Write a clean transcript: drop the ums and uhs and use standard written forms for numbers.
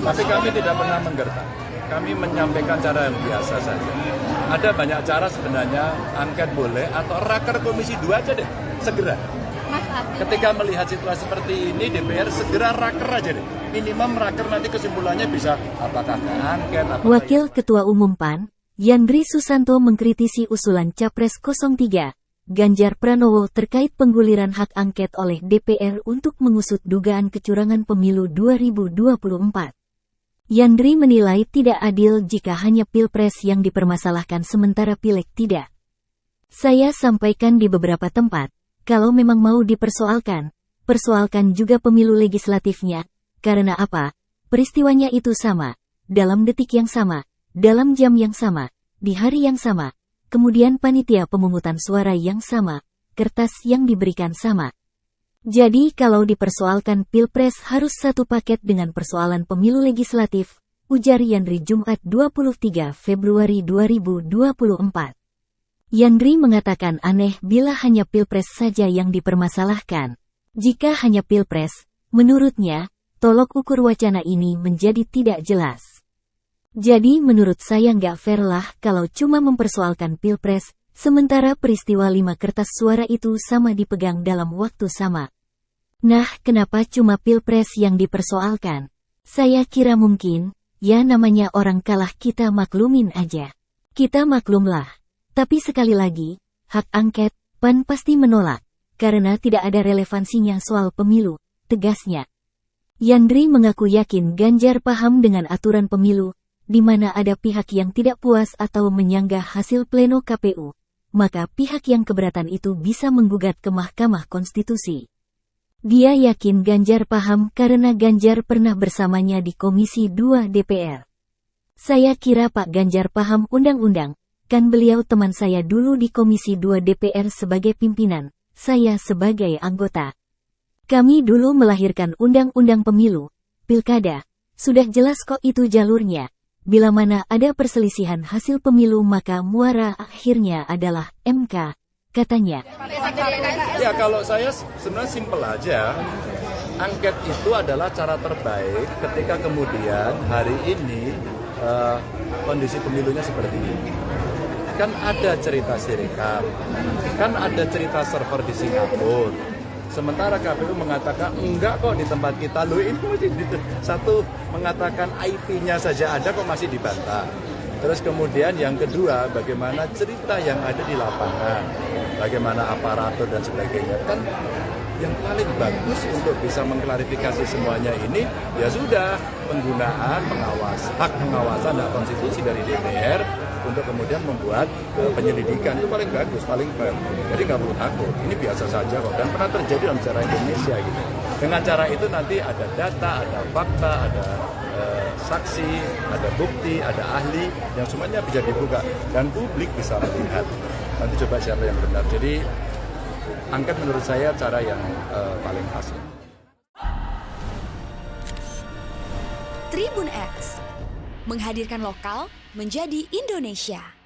Tapi kami tidak pernah menggertak. Kami menyampaikan cara yang biasa saja. Ada banyak cara sebenarnya, angket boleh atau raker Komisi 2 aja deh, segera. Ketika melihat situasi seperti ini, DPR segera raker aja deh. Minimum raker nanti kesimpulannya bisa apakah angket, apakah... Wakil Ketua Umum PAN, Yandri Susanto mengkritisi usulan Capres 03, Ganjar Pranowo terkait pengguliran hak angket oleh DPR untuk mengusut dugaan kecurangan pemilu 2024. Yandri menilai tidak adil jika hanya Pilpres yang dipermasalahkan sementara Pileg tidak. Saya sampaikan di beberapa tempat, kalau memang mau dipersoalkan, persoalkan juga pemilu legislatifnya, karena apa? Peristiwanya itu sama, dalam detik yang sama, dalam jam yang sama, di hari yang sama, kemudian panitia pemungutan suara yang sama, kertas yang diberikan sama. Jadi kalau dipersoalkan Pilpres harus satu paket dengan persoalan pemilu legislatif, ujar Yandri Jumat 23 Februari 2024. Yandri mengatakan aneh bila hanya Pilpres saja yang dipermasalahkan. Jika hanya Pilpres, menurutnya, tolok ukur wacana ini menjadi tidak jelas. Jadi menurut saya nggak fair lah kalau cuma mempersoalkan Pilpres, sementara peristiwa 5 kertas suara itu sama dipegang dalam waktu sama. Nah, kenapa cuma Pilpres yang dipersoalkan? Saya kira mungkin, ya namanya orang kalah kita maklumin aja. Kita maklumlah. Tapi sekali lagi, hak angket, PAN pasti menolak, karena tidak ada relevansinya soal pemilu, tegasnya. Yandri mengaku yakin Ganjar paham dengan aturan pemilu, di mana ada pihak yang tidak puas atau menyanggah hasil pleno KPU. Maka pihak yang keberatan itu bisa menggugat ke Mahkamah Konstitusi. Dia yakin Ganjar paham karena Ganjar pernah bersamanya di Komisi 2 DPR. Saya kira Pak Ganjar paham undang-undang, kan beliau teman saya dulu di Komisi 2 DPR sebagai pimpinan, saya sebagai anggota. Kami dulu melahirkan undang-undang pemilu, pilkada, sudah jelas kok itu jalurnya. Bila mana ada perselisihan hasil pemilu maka muara akhirnya adalah MK, katanya. Ya kalau saya sebenarnya simpel aja, angket itu adalah cara terbaik ketika kemudian hari ini kondisi pemilunya seperti ini. Kan ada cerita Sirekap, kan ada cerita server di Singapura. Sementara KPU mengatakan enggak kok di tempat kita, loh ini masih satu mengatakan IP-nya saja ada kok masih dibantah. Terus kemudian yang kedua, bagaimana cerita yang ada di lapangan, bagaimana aparatur dan sebagainya. Kan yang paling bagus untuk bisa mengklarifikasi semuanya ini, ya sudah penggunaan hak pengawasan dan konstitusi dari DPR untuk kemudian membuat penyelidikan itu paling bagus, paling fair. Jadi nggak perlu takut, ini biasa saja kok dan pernah terjadi dalam sejarah Indonesia gitu. Dengan cara itu nanti ada data, ada fakta, ada saksi, ada bukti, ada ahli yang semuanya bisa dibuka dan publik bisa melihat. Nanti coba siapa yang benar. Jadi angket menurut saya cara yang paling pas. Tribun X menghadirkan lokal menjadi Indonesia.